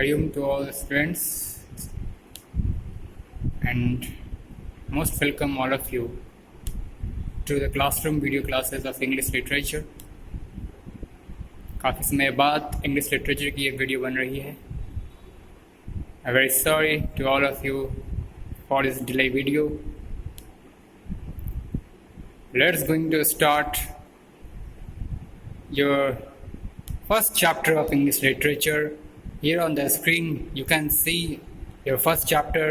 Hariom to all the students and most welcome all of you to the classroom video classes of English literature. काफ़ी समय बाद English literature की ये video बन रही है. I'm very sorry to all of you for this delay video. Let's going to start your first chapter of English literature. Here on the screen you can see your first chapter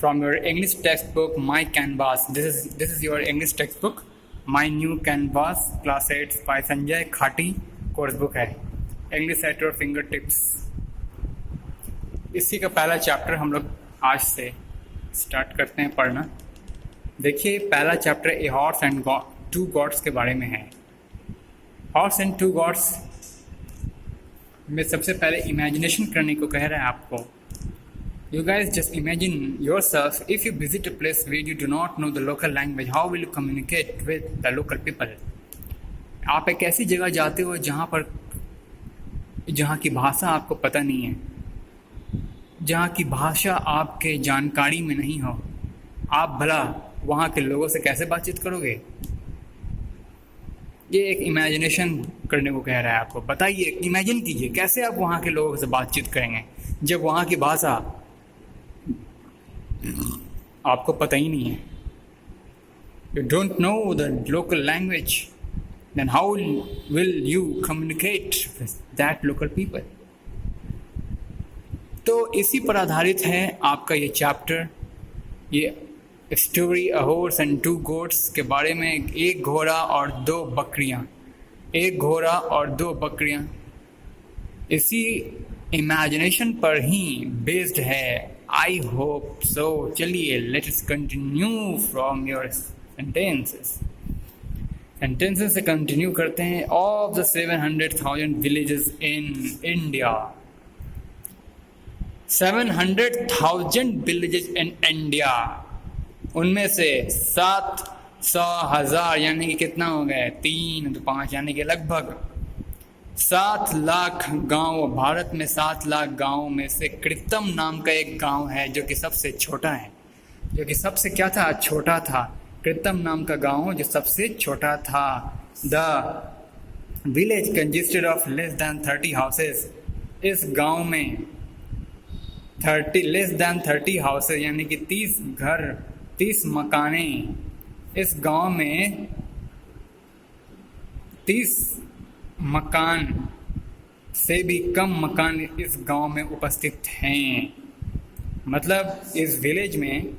from your English textbook My Canvas. This is your English textbook My New Canvas Class 8 by Sanjay Khati course book है. English at your finger tips. इसी का पहला chapter हम लोग आज से start करते हैं पढ़ना. देखिए पहला chapter a horse and two gods के बारे में है. हॉर्स एंड टू गॉड्स में सबसे पहले इमेजिनेशन करने को कह रहा है आपको. You guys just imagine yourself if you visit a place where you do not know the local language, how will you communicate with the local people. आप एक ऐसी जगह जाते हो जहाँ की भाषा आपको पता नहीं है, जहाँ की भाषा आपके जानकारी में नहीं हो. आप भला वहाँ के लोगों से कैसे बातचीत करोगे. ये एक इमेजिनेशन करने को कह रहा है आपको. बताइए, इमेजिन कीजिए कैसे आप वहाँ के लोगों से बातचीत करेंगे जब वहाँ की भाषा आपको पता ही नहीं है. You don't know the local language, then how will you communicate with that local people. तो इसी पर आधारित है आपका ये चैप्टर. ये story a horse and to goats के बारे में. एक घोड़ा और दो बकरियां. एक घोड़ा और दो बकरियां इसी इमेजिनेशन पर ही बेस्ड है. I hope so. चलिए let's continue from your sentences. Sentences से कंटिन्यू करते हैं. Of the 700,000 villages in India. 700,000 villages in India, उनमें से 700,000 यानी कि कितना हो गया 3 तो 5 यानी कि लगभग 7 लाख गांव. भारत में 7 लाख गांव में से कृतम नाम का एक गांव है जो कि सबसे छोटा है. जो कि सबसे क्या था, छोटा था. कृतम नाम का गांव जो सबसे छोटा था. The village consisted of less than 30 houses. इस गांव में 30 हाउसेस यानी कि 30 घर, 30 मकाने. इस गांव में 30 मकान से भी कम मकान इस गांव में उपस्थित हैं. मतलब इस विलेज में,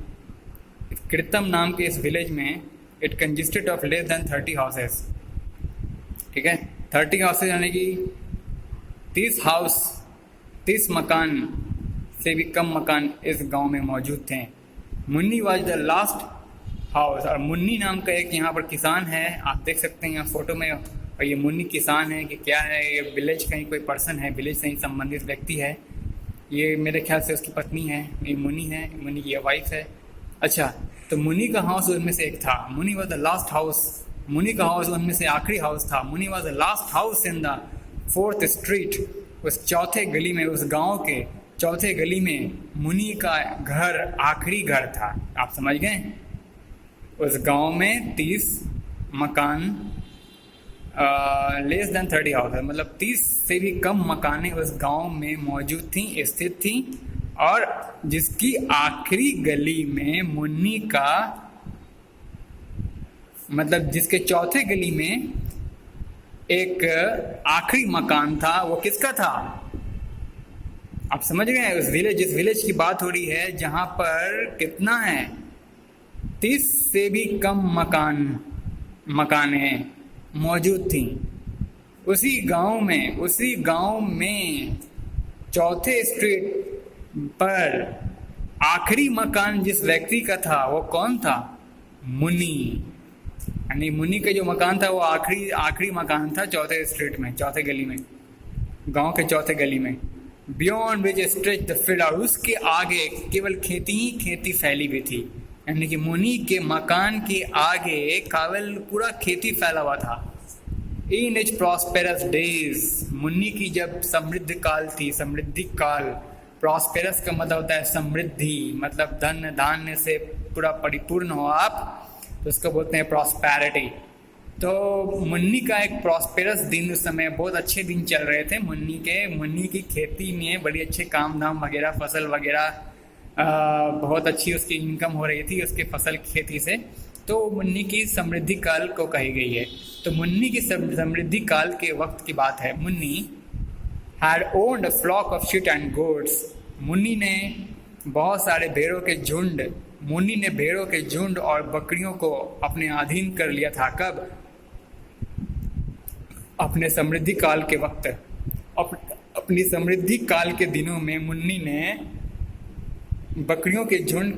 कृतम नाम के इस विलेज में it consisted of less than 30 houses. ठीक है, 30 हाउसेस यानी कि 30 मकान से भी कम मकान इस गांव में मौजूद थे. Munni was the last house. और मुन्नी नाम का एक यहाँ पर किसान है. आप देख सकते हैं यहाँ फोटो में. और ये मुन्नी किसान है कि क्या है, ये विलेज कहीं कोई पर्सन है, विलेज से ही संबंधित व्यक्ति है. ये मेरे ख्याल से उसकी पत्नी है. ये मुन्नी है, मुन्नी की वाइफ है. अच्छा, तो मुन्नी का हाउस उनमें से एक था. Munni was the last house. Munni का हाउस उनमें से आखिरी हाउस था. Munni was the last house in the 4th street. उस चौथे गली में, उस गांव के चौथे गली में मुन्नी का घर आखिरी घर था. आप समझ गए. उस गांव में 30 मकान, लेस देन 30 हाउस, मतलब 30 से भी कम मकानें उस गांव में मौजूद थी, स्थित थी. और जिसकी आखिरी गली में मुन्नी का, मतलब जिसके चौथे गली में एक आखिरी मकान था, वो किसका था. आप समझ गए. उस विलेज, जिस विलेज की बात हो रही है जहां पर कितना है 30 से भी कम मकानें मौजूद थी. उसी गांव में चौथे स्ट्रीट पर आखिरी मकान जिस व्यक्ति का था वो कौन था, मुन्नी. यानी मुन्नी का जो मकान था वो आखिरी मकान था चौथे स्ट्रीट में, चौथे गली में, गांव के चौथे गली में. Beyond which stretch the field. और उसके आगे केवल खेती ही खेती फैली हुई थी. यानी कि मुन्नी के मकान के आगे केवल पूरा खेती फैला हुआ था. इन इज प्रॉस्पेरस डेज, मुन्नी की जब समृद्ध काल थी, समृद्धि काल, प्रॉस्पेरस का मतलब होता है समृद्धि, मतलब धन धान्य से पूरा परिपूर्ण हो आप, तो उसको बोलते हैं प्रॉस्पेरिटी। तो मुन्नी का एक प्रॉस्पेरस दिन, उस समय बहुत अच्छे दिन चल रहे थे मुन्नी की खेती में बड़ी अच्छे काम धाम वगैरह, फसल वगैरह बहुत अच्छी उसकी इनकम हो रही थी उसके फसल खेती से, तो मुन्नी की समृद्धि काल को कही गई है। तो मुन्नी की समृद्धि काल के वक्त की बात है। Munni had owned a flock of sheep and goats, Munni ने बहुत सारे मुन्नी ने भेड़ों के झुंड और बकरियों को अपने अधीन कर लिया था। कब? अपने समृद्धि काल के वक्त, अपनी समृद्धि काल के दिनों में मुन्नी ने भेड़ों के झुंड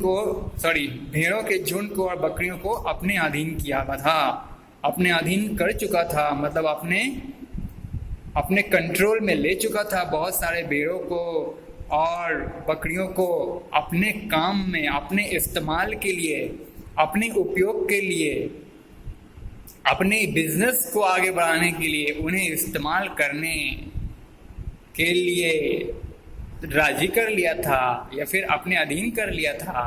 को और बकरियों को अपने अधीन किया हुआ था, अपने अधीन कर चुका था, मतलब अपने कंट्रोल में ले चुका था बहुत सारे भेड़ों को और बकरियों को, अपने काम में, अपने इस्तेमाल के लिए, अपने उपयोग के लिए, अपने बिजनेस को आगे बढ़ाने के लिए, उन्हें इस्तेमाल करने के लिए राजी कर लिया था या फिर अपने अधीन कर लिया था।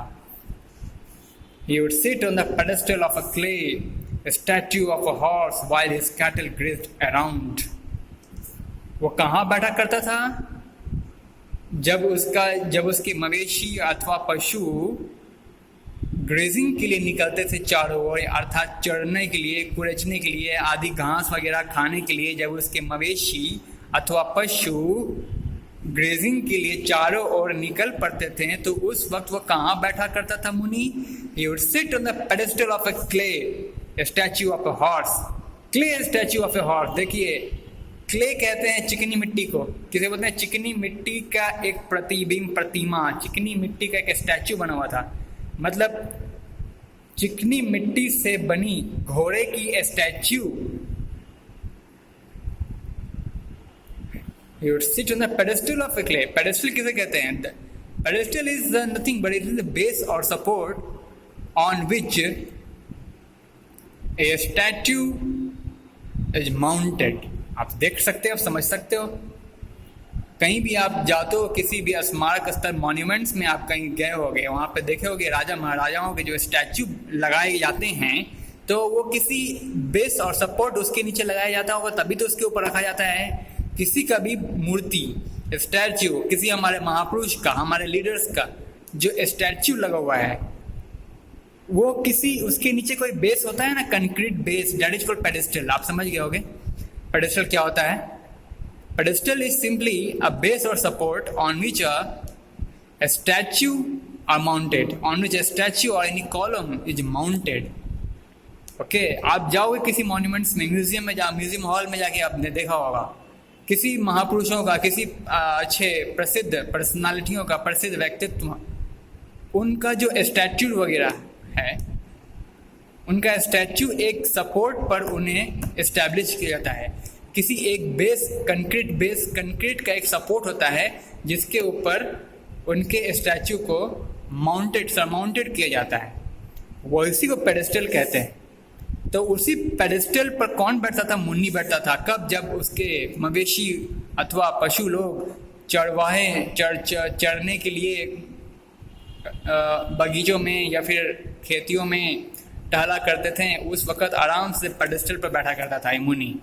He would sit on the pedestal of a clay statue of a horse while his cattle grazed around. वो कहाँ बैठा करता था? जब उसके मवेशी अथवा पशु ग्रेजिंग के लिए निकलते थे चारों ओर, अर्थात चरने के लिए, कुरेचने के लिए, आदि घास वगैरह खाने के लिए, जब उसके मवेशी अथवा पशु ग्रेजिंग के लिए चारों ओर निकल पड़ते थे, तो उस वक्त वो कहाँ बैठा करता था मुनि? He would sit on the pedestal of a clay statue of a horse. Clay statue of a horse. देखिए, क्ले कहते हैं चिकनी मिट्टी को, किसे बोलते हैं? चिकनी मिट्टी का एक प्रतिबिंब, प्रतिमा, चिकनी मिट्टी का एक स्टैचू बना हुआ था, मतलब चिकनी मिट्टी से बनी घोड़े की statue. You would sit on the pedestal of a clay. Pedestal किसे कहते हैं? Pedestal is nothing but it is the base or support on which a statue is mounted. आप देख सकते हो, आप समझ सकते हो, कहीं भी आप जाते हो, किसी भी स्मारक स्थल, मॉन्यूमेंट्स में आप कहीं गए होगे, वहाँ पे देखे होगे राजा महाराजाओं के जो स्टैचू लगाए जाते हैं, तो वो किसी बेस और सपोर्ट उसके नीचे लगाया जाता होगा, तभी तो उसके ऊपर रखा जाता है। किसी का भी मूर्ति, स्टैचू, किसी हमारे महापुरुष का, हमारे लीडर्स का जो स्टैचू लगा हुआ है, वो किसी, उसके नीचे कोई बेस होता है ना, concrete base, that is called pedestal. आप समझ गए होगे पेडेस्टल क्या होता है? Pedestal is simply a base or support on which a statue are mounted, on which a statue or any column is mounted. Okay, आप जाओगे किसी मॉन्यूमेंट्स में, म्यूजियम में म्यूजियम हॉल में जाके आपने देखा होगा किसी महापुरुषों का, किसी अच्छे प्रसिद्ध पर्सनालिटियों का, प्रसिद्ध व्यक्तित्व, उनका जो स्टैचू वगैरह है, उनका स्टैचू एक सपोर्ट पर उन्हें एस्टैब्लिश किया जाता है। किसी एक बेस, कंक्रीट का एक सपोर्ट होता है जिसके ऊपर उनके स्टैचू को सरमाउंटेड किया जाता है, वो इसी को पेडेस्टल कहते हैं। तो उसी पेडेस्टल पर कौन बैठता था? मुन्नी बैठता था। कब? जब उसके मवेशी अथवा पशु लोग चरने के लिए बगीचों में या फिर खेतियों में टहला करते थे, उस वक्त आराम से पेडेस्टल पर बैठा करता था ये मुनि।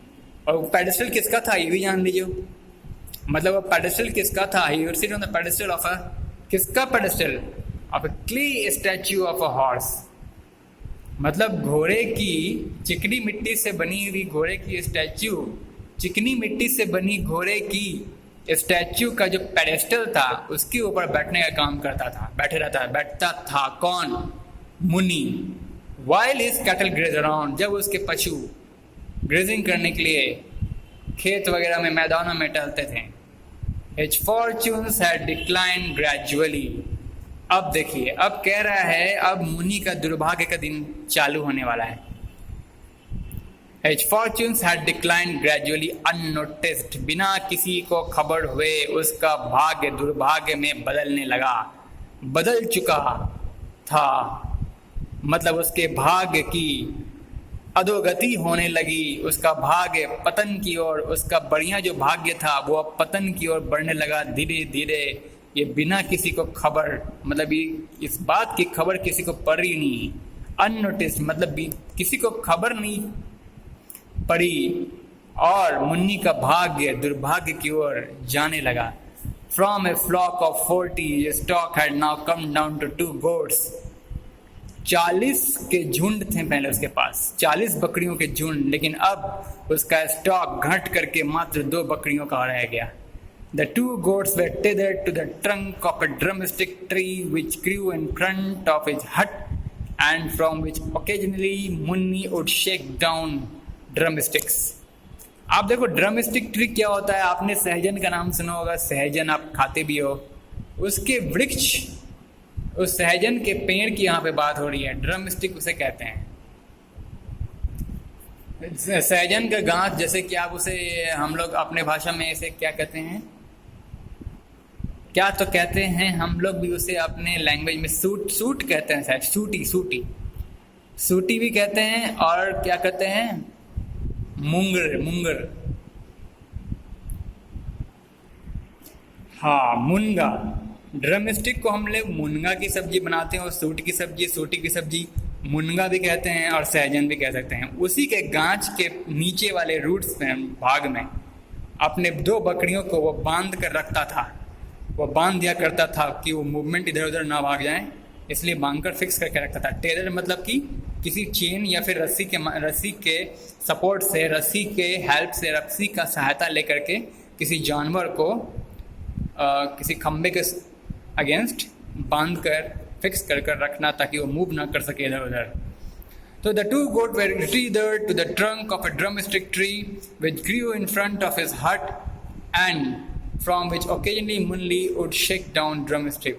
और पेडेस्टल किसका था ये भी जान लीजिए, मतलब पेडेस्टल किसका था? He would sit on the pedestal of a, किसका pedestal? Of a clay statue of a horse, मतलब घोड़े की, चिकनी मिट्टी से बनी हुई घोड़े की स्टैचू, चिकनी मिट्टी से बनी घोड़े की स्टैचू का जो पेडेस्टल था, उसके ऊपर बैठने का काम करता था, बैठता था कौन? Muni. While his cattle graze around, जब उसके पशु ग्रेजिंग करने के लिए खेत वगैरह में, मैदानों में टहलते थे। His fortunes had declined gradually. अब देखिए, अब कह रहा है, अब मुनि का दुर्भाग्य का दिन चालू होने वाला है। His fortunes had declined gradually unnoticed, बिना किसी को खबर हुए उसका भाग्य दुर्भाग्य में बदल चुका था। मतलब उसके भाग्य की अधोगति होने लगी, उसका भाग्य पतन की ओर, उसका बढ़िया जो भाग्य था वो अब पतन की ओर बढ़ने लगा धीरे धीरे। ये बिना किसी को खबर, मतलब ये इस बात की खबर किसी को पड़ी नहीं, अननोटिस, मतलब किसी को खबर नहीं पड़ी, और मुन्नी का भाग्य दुर्भाग्य की ओर जाने लगा। From a flock of 40, a stock had now come down to 2 goats. 40 के झुंड थे पहले उसके पास, 40 बकरियों के झुंड, लेकिन अब उसका स्टॉक घट करके मात्र 2 बकरियों का रह गया। The 2 goats were tethered to the trunk of a drumstick tree which grew in front of his hut and from which occasionally Munni would shake down drumsticks. आप देखो ड्रम स्टिक ट्री क्या होता है, आपने सहजन का नाम सुना होगा, सहजन आप खाते भी हो, उसके वृक्ष, उस सहजन के पेड़ की यहाँ पे बात हो रही है, ड्रम स्टिक उसे कहते हैं। सहजन का गांठ, जैसे कि आप उसे, हम लोग अपने भाषा में इसे क्या कहते हैं, क्या तो कहते हैं हम लोग भी उसे अपने लैंग्वेज में सूट कहते हैं, शायद सूटी भी कहते हैं, और क्या कहते हैं, मुंगर, हाँ मुनगा। ड्रम स्टिक को हम लोग मुनगा की सब्जी बनाते हैं, और सूटी की सब्जी मुनगा भी कहते हैं, और सहजन भी कह सकते हैं। उसी के गांच के नीचे वाले रूट्स में, भाग में अपने 2 बकरियों को वो बांध कर रखता था, वो बांध दिया करता था कि वो मूवमेंट इधर उधर ना भाग जाए, इसलिए बांध कर फिक्स करके रखता था। टेलर मतलब कि किसी चेन या फिर रस्सी के सपोर्ट से, रस्सी के हेल्प से, रस्सी का सहायता लेकर के किसी जानवर को किसी खंबे के अगेंस्ट बांध कर फिक्स कर रखना, ताकि वो मूव ना कर सके इधर उधर। तो the 2 goats were tethered to the trunk of a drumstick tree which grew in front of his hut and from which occasionally Munli would shake down drumstick.